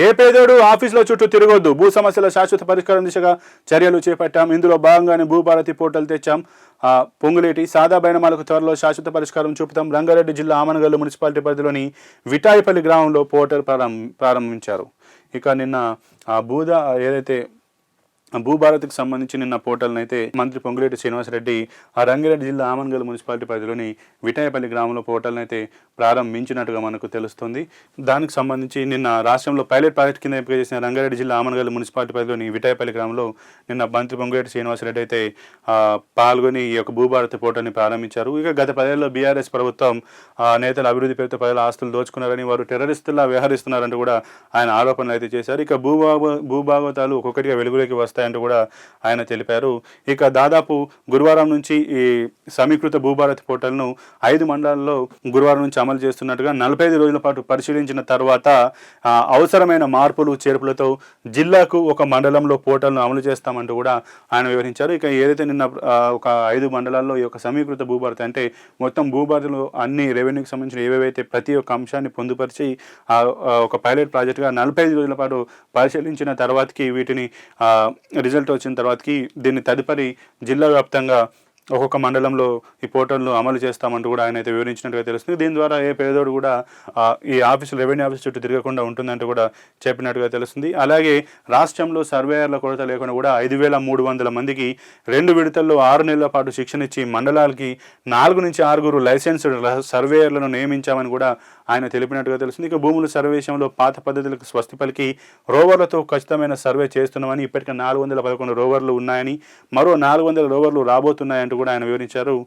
ఏ పేదోడు ఆఫీసులో చుట్టూ తిరగొద్దు, భూ సమస్యల శాశ్వత పరిష్కారం దిశగా చర్యలు చేపట్టాం. ఇందులో భాగంగానే భూభారతి పోర్టల్ తెచ్చాం. పొంగులేటి సాదా బైనమాలకు త్వరలో శాశ్వత పరిష్కారం చూపుతాం. రంగారెడ్డి జిల్లా ఆమనగల్లు మున్సిపాలిటీ పరిధిలోని విటాయిపల్లి గ్రామంలో పోర్టల్ ప్రారంభించారు. ఇక నిన్న ఏదైతే భూభారతికి సంబంధించి నిన్న పోర్టల్ని అయితే మంత్రి పొంగులేటి శ్రీనివాసరెడ్డి రంగారెడ్డి జిల్లా ఆమనగల్లు మున్సిపాలిటీ పరిధిలోని విటాయపల్లి గ్రామంలో పోర్టల్ని అయితే ప్రారంభించినట్టుగా మనకు తెలుస్తుంది. దానికి సంబంధించి నిన్న రాష్ట్రంలో పైలట్ ప్రాజెక్ట్ కింద ఎంపిక చేసిన రంగారెడ్డి జిల్లా ఆమనగల్లు మున్సిపాలిటీ పరిధిలోని విటాయపల్లి గ్రామంలో నిన్న మంత్రి పొంగులేటి శ్రీనివాసరెడ్డి అయితే పాల్గొని ఈ యొక్క భూభారతి పోర్టల్ని ప్రారంభించారు. ఇక గత 10 ఏళ్లలో బీఆర్ఎస్ ప్రభుత్వం నేతల అభివృద్ధి పేరుతో ప్రజల ఆస్తులు దోచుకున్నారని, వారు టెర్రరిస్టులా వ్యవహరిస్తున్నారంటూ కూడా ఆయన ఆరోపణలు అయితే చేశారు. ఇక భూభాగవతాలు ఒక్కొక్కటిగా వెలుగులోకి వస్తాయంటూ కూడా ఆయన తెలిపారు. ఇక దాదాపు గురువారం నుంచి ఈ సమీకృత భూభారతి పోర్టల్ను 5 మండలాల్లో గురువారం నుంచి అమలు చేస్తున్నట్టుగా 45 రోజుల పాటు పరిశీలించిన తర్వాత అవసరమైన మార్పులు చేర్పులతో జిల్లాకు ఒక మండలంలో పోర్టల్ను అమలు చేస్తామంటూ కూడా ఆయన వివరించారు. ఇక ఏదైతే నిన్న ఒక 5 మండలాల్లో ఈ యొక్క సమీకృత భూభారతి అంటే మొత్తం భూభారతిలో అన్ని రెవెన్యూకి సంబంధించిన ఏవేవైతే ప్రతి ఒక్క అంశాన్ని పొందుపరిచి ఒక పైలట్ ప్రాజెక్టుగా 45 రోజుల పాటు పరిశీలించిన తర్వాతకి వీటిని రిజల్ట్ వచ్చిన తర్వాతకి దీన్ని తదుపరి జిల్లా వ్యాప్తంగా ఒక్కొక్క మండలంలో ఈ పోర్టల్ను అమలు చేస్తామంటూ కూడా ఆయన అయితే వివరించినట్టుగా తెలుస్తుంది. దీని ద్వారా ఏ పేదోడు కూడా ఈ రెవెన్యూ ఆఫీస్ చుట్టూ తిరగకుండా ఉంటుందంటూ కూడా చెప్పినట్టుగా తెలుస్తుంది. అలాగే రాష్ట్రంలో సర్వేయర్ల కొరత లేకుండా కూడా 5,300 మందికి 2 విడతల్లో 6 నెలల పాటు శిక్షణ ఇచ్చి మండలాలకి 4 నుంచి 6 లైసెన్స్డ్ సర్వేయర్లను నియమించామని కూడా ఆయన తెలిపినట్టుగా తెలుస్తుంది. ఇక భూముల సర్వేషంలో పాత పద్ధతులకు స్వస్తి పలికి రోవర్లతో ఖచ్చితమైన సర్వే చేస్తున్నామని, ఇప్పటికే 411 రోవర్లు ఉన్నాయని, మరో 400 రోవర్లు రాబోతున్నాయంటూ కూడా ఆయన వివరించారు.